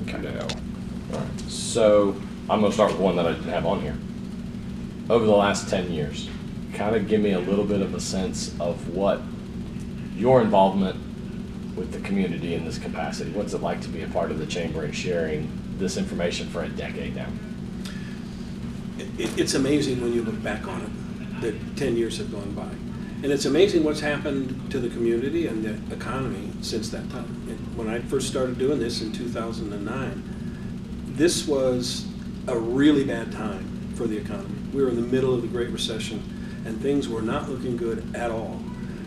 Okay. No. All right. So I'm going to start with one that I didn't have on here. Over the last 10 years, kind of give me a little bit of a sense of what your involvement with the community in this capacity. What's it like to be a part of the chamber and sharing this information for a decade now? It's amazing when you look back on it, that 10 years have gone by. And it's amazing what's happened to the community and the economy since that time. When I first started doing this in 2009, this was a really bad time for the economy. We were in the middle of the Great Recession, and things were not looking good at all.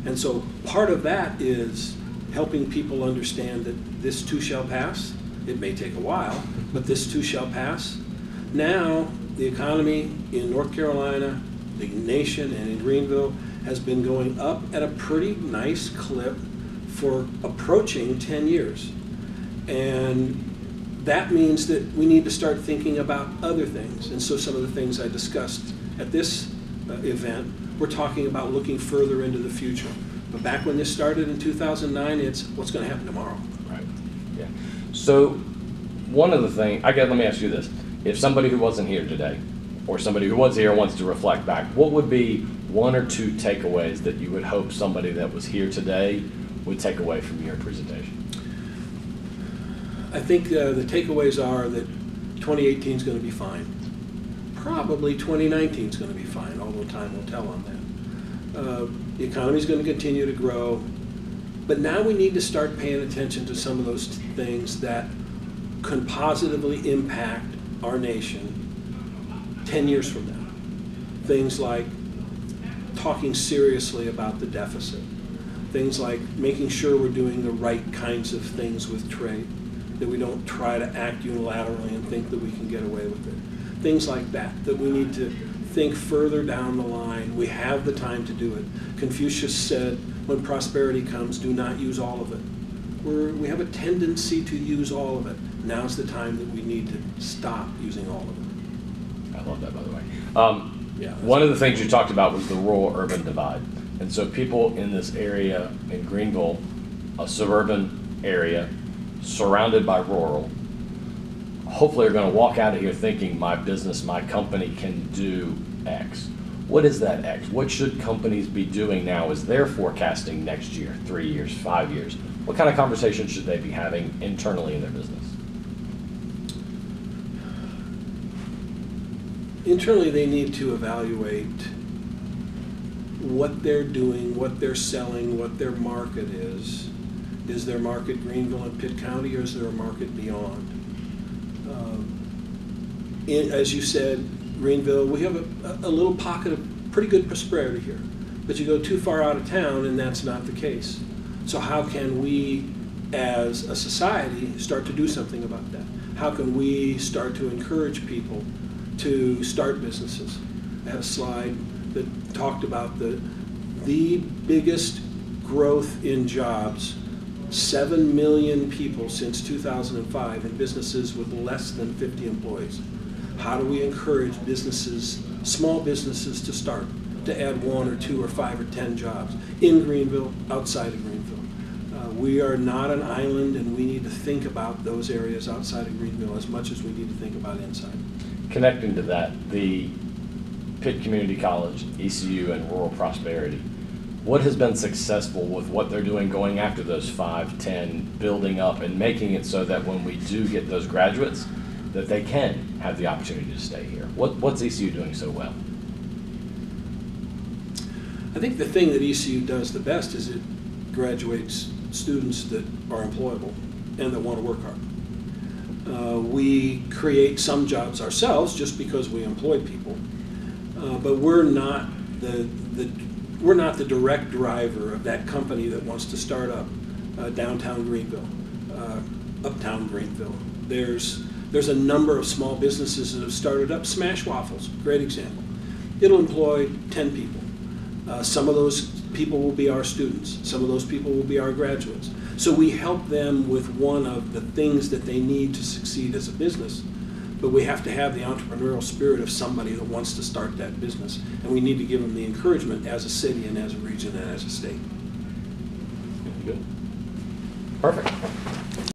And so part of that is helping people understand that this too shall pass. It may take a while, but this too shall pass. Now, the economy in North Carolina, the nation, and in Greenville has been going up at a pretty nice clip for approaching 10 years. And that means that we need to start thinking about other things. And so some of the things I discussed at this event, we're talking about looking further into the future. But back when this started in 2009, it's what's going to happen tomorrow. Right. Yeah. So one of the things, let me ask you this. If somebody who wasn't here today, or somebody who was here wants to reflect back, what would be one or two takeaways that you would hope somebody that was here today would take away from your presentation? I think the takeaways are that 2018 is going to be fine. Probably 2019 is going to be fine, although time will tell on that. The economy is going to continue to grow, but now we need to start paying attention to some of those things that can positively impact our nation 10 years from now. Things like talking seriously about the deficit. Things like making sure we're doing the right kinds of things with trade, that we don't try to act unilaterally and think that we can get away with it. Things like that we need to think further down the line. We have the time to do it. Confucius said, when prosperity comes, do not use all of it. We have a tendency to use all of it. Now's the time that we need to stop using all of it. I love that, by the way. One of the things you talked about was the rural-urban divide. And so people in this area in Greenville, a suburban area, surrounded by rural, hopefully are going to walk out of here thinking my business, my company can do X. What is that X? What should companies be doing now as they're forecasting next year, 3 years, 5 years? What kind of conversations should they be having internally in their business? Internally, they need to evaluate what they're doing, what they're selling, what their market is. Is their market Greenville and Pitt County, or is there a market beyond? As you said, Greenville, we have a little pocket of pretty good prosperity here. But you go too far out of town and that's not the case. So how can we, as a society, start to do something about that? How can we start to encourage people to start businesses? I had a slide that talked about the biggest growth in jobs, 7 million people since 2005 in businesses with less than 50 employees. How do we encourage businesses, small businesses, to start, to add 1 or 2 or 5 or 10 jobs in Greenville, outside of Greenville? We are not an island, and we need to think about those areas outside of Greenville as much as we need to think about inside. Connecting to that, the Pitt Community College, ECU, and Rural Prosperity, what has been successful with what they're doing going after those 5, 10, building up and making it so that when we do get those graduates, that they can have the opportunity to stay here? What's ECU doing so well? I think the thing that ECU does the best is it graduates students that are employable and that want to work hard. We create some jobs ourselves just because we employ people, but we're not the direct driver of that company that wants to start up downtown Greenville, uptown Greenville. There's a number of small businesses that have started up. Smash Waffles, great example. It'll employ 10 people. Some of those people will be our students. Some of those people will be our graduates. So we help them with one of the things that they need to succeed as a business. But we have to have the entrepreneurial spirit of somebody that wants to start that business. And we need to give them the encouragement as a city and as a region and as a state. Good. Perfect.